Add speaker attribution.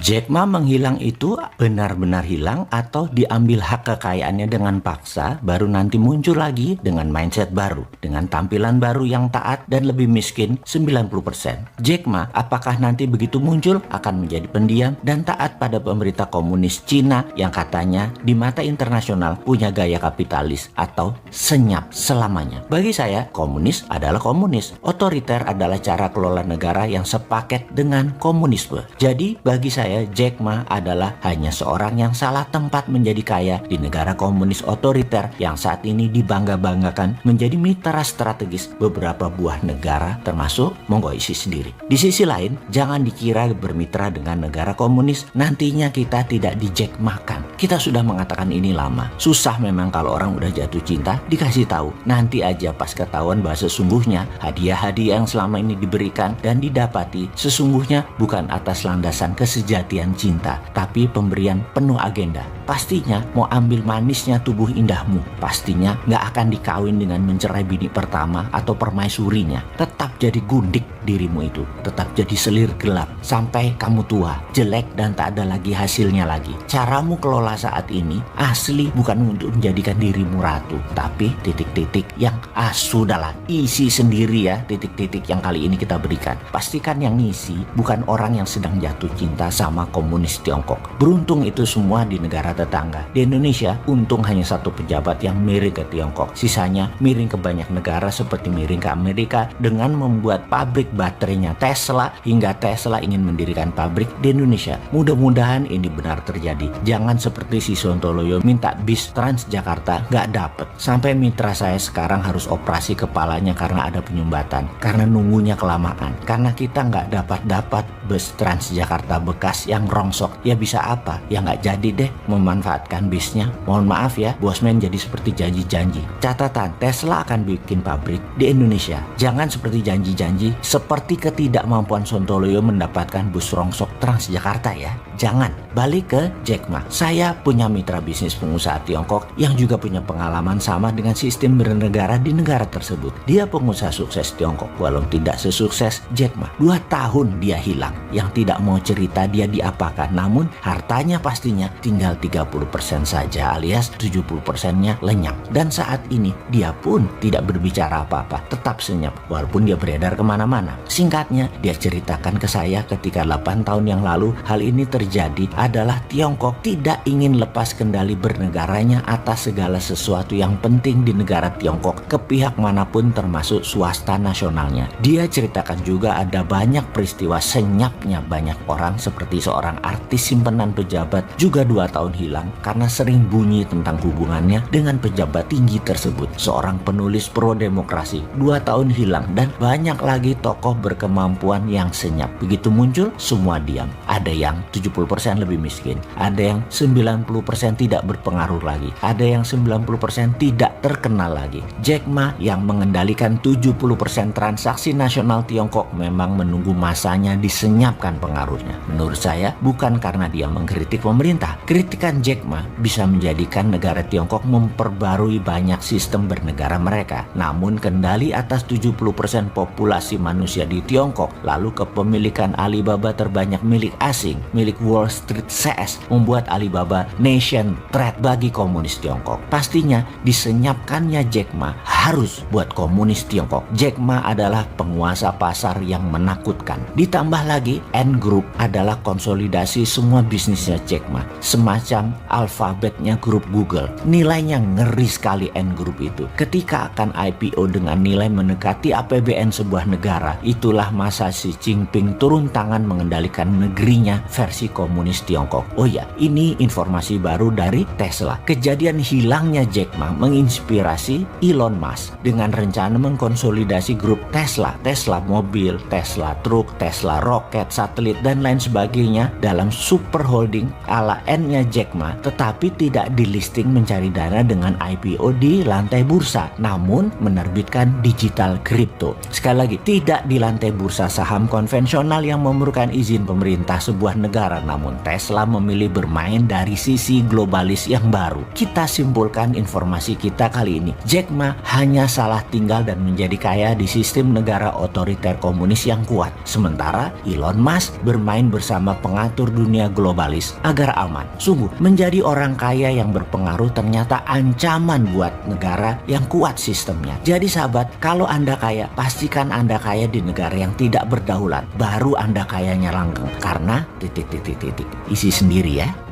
Speaker 1: Jack Ma menghilang itu benar-benar hilang atau diambil hak kekayaannya dengan paksa, baru nanti muncul lagi dengan mindset baru, dengan tampilan baru yang taat dan lebih miskin 90%. Jack Ma apakah nanti begitu muncul akan menjadi pendiam dan taat pada pemerintah komunis Cina yang katanya di mata internasional punya gaya kapitalis atau senyap selamanya? Bagi saya, komunis adalah komunis. Otoriter adalah cara kelola negara yang sepaket dengan komunisme. Jadi bagi saya Jack Ma adalah hanya seorang yang salah tempat menjadi kaya di negara komunis otoriter yang saat ini dibangga-banggakan menjadi mitra strategis beberapa buah negara termasuk Mongolia sendiri. Di sisi lain, jangan dikira bermitra dengan negara komunis nantinya kita tidak di Jack Ma-kan. Kita sudah mengatakan ini lama. Susah memang kalau orang udah jatuh cinta dikasih tahu. Nanti aja pas ketahuan bahwa sesungguhnya hadiah-hadiah yang selama ini diberikan dan didapati sesungguhnya bukan atas landasan kesejatian cinta, tapi pemberian penuh agenda. Pastinya mau ambil manisnya tubuh indahmu. Pastinya nggak akan dikawin dengan mencerai bini pertama atau permaisurinya. Tetap jadi gundik dirimu itu. Tetap jadi selir gelap sampai kamu tua, jelek dan tak ada lagi hasilnya lagi. Caramu kelola saat ini asli bukan untuk menjadikan dirimu ratu, tapi titik-titik yang sudahlah isi sendiri ya titik-titik yang kali ini kita berikan. Pastikan yang ngisi bukan orang yang sedang jatuh cinta sama komunis Tiongkok. Beruntung itu semua di negara tetangga. Di Indonesia untung hanya satu pejabat yang miring ke Tiongkok. Sisanya miring ke banyak negara seperti miring ke Amerika dengan membuat pabrik baterainya Tesla hingga Tesla ingin mendirikan pabrik di Indonesia. Mudah-mudahan ini benar terjadi. Jangan seperti si Sontoloyo minta bis Transjakarta nggak dapet. Sampai mitra saya sekarang harus operasi kepalanya karena ada penyumbatan. Karena nunggunya kelamaan. Karena kita nggak dapat bus Transjakarta bekas yang rongsok. Ya bisa apa? Ya nggak jadi deh memanfaatkan bisnya. Mohon maaf ya, bosman jadi seperti janji-janji. Catatan, Tesla akan bikin pabrik di Indonesia. Jangan seperti janji-janji, seperti ketidakmampuan Sontoloyo mendapatkan bus rongsok Transjakarta ya. Jangan. Balik ke Jack Ma. Saya punya mitra bisnis pengusaha Tiongkok yang juga punya pengalaman sama dengan sistem bernegara di negara tersebut. Dia pengusaha sukses Tiongkok walau tidak sesukses Jack Ma. 2 tahun dia hilang. Yang tidak mau cerita dia diapakan. Namun hartanya pastinya tinggal 30% saja alias 70%-nya lenyap. Dan saat ini dia pun tidak berbicara apa-apa. Tetap senyap walaupun dia beredar kemana-mana. Singkatnya dia ceritakan ke saya ketika 8 tahun yang lalu hal ini terjadi adalah Tiongkok tidak ingin lepas kendali bernegaranya atas segala sesuatu yang penting di negara Tiongkok ke pihak manapun termasuk swasta nasionalnya. Dia ceritakan juga ada banyak peristiwa senyapnya banyak orang seperti seorang artis simpenan pejabat juga 2 tahun hilang karena sering bunyi tentang hubungannya dengan pejabat tinggi tersebut. Seorang penulis pro demokrasi 2 tahun hilang dan banyak lagi tokoh berkemampuan yang senyap. Begitu muncul semua diam. Ada yang 70% lebih miskin, ada yang 90% tidak berpengaruh lagi, ada yang 90% tidak terkenal lagi. Jack Ma yang mengendalikan 70% transaksi nasional Tiongkok memang menunggu masanya disenyapkan pengaruhnya. Menurut saya bukan karena dia mengkritik pemerintah. Kritikan Jack Ma bisa menjadikan negara Tiongkok memperbarui banyak sistem bernegara mereka. Namun kendali atas 70% populasi manusia di Tiongkok lalu kepemilikan Alibaba terbanyak milik asing, milik Wall Street CS membuat Alibaba nation threat bagi komunis Tiongkok. Pastinya disenyapkannya Jack Ma harus buat komunis Tiongkok. Jack Ma adalah penguasa pasar yang menakutkan. Ditambah lagi Ant Group adalah konsolidasi semua bisnisnya Jack Ma. Semacam alfabetnya grup Google. Nilainya ngeri sekali Ant Group itu. Ketika akan IPO dengan nilai mendekati APBN sebuah negara, itulah masa Xi Jinping turun tangan mengendalikan negerinya versi komunis Tiongkok. Oh ya, ini informasi baru dari Tesla. Kejadian hilangnya Jack Ma menginspirasi Elon Musk dengan rencana mengkonsolidasi grup Tesla, Tesla mobil, Tesla truk, Tesla roket, satelit dan lain sebagainya dalam super holding ala N-nya Jack Ma, tetapi tidak di listing mencari dana dengan IPO di lantai bursa, namun menerbitkan digital crypto. Sekali lagi, tidak di lantai bursa saham konvensional yang memerlukan izin pemerintah sebuah negara namun Tesla memilih bermain dari sisi globalis yang baru. Kita simpulkan informasi kita kali ini. Jack Ma hanya salah tinggal dan menjadi kaya di sistem negara otoriter komunis yang kuat. Sementara Elon Musk bermain bersama pengatur dunia globalis agar aman. Sungguh, menjadi orang kaya yang berpengaruh ternyata ancaman buat negara yang kuat sistemnya. Jadi sahabat, kalau Anda kaya, pastikan Anda kaya di negara yang tidak berdaulat. Baru Anda kayanya langgeng. Karena isi sendiri ya.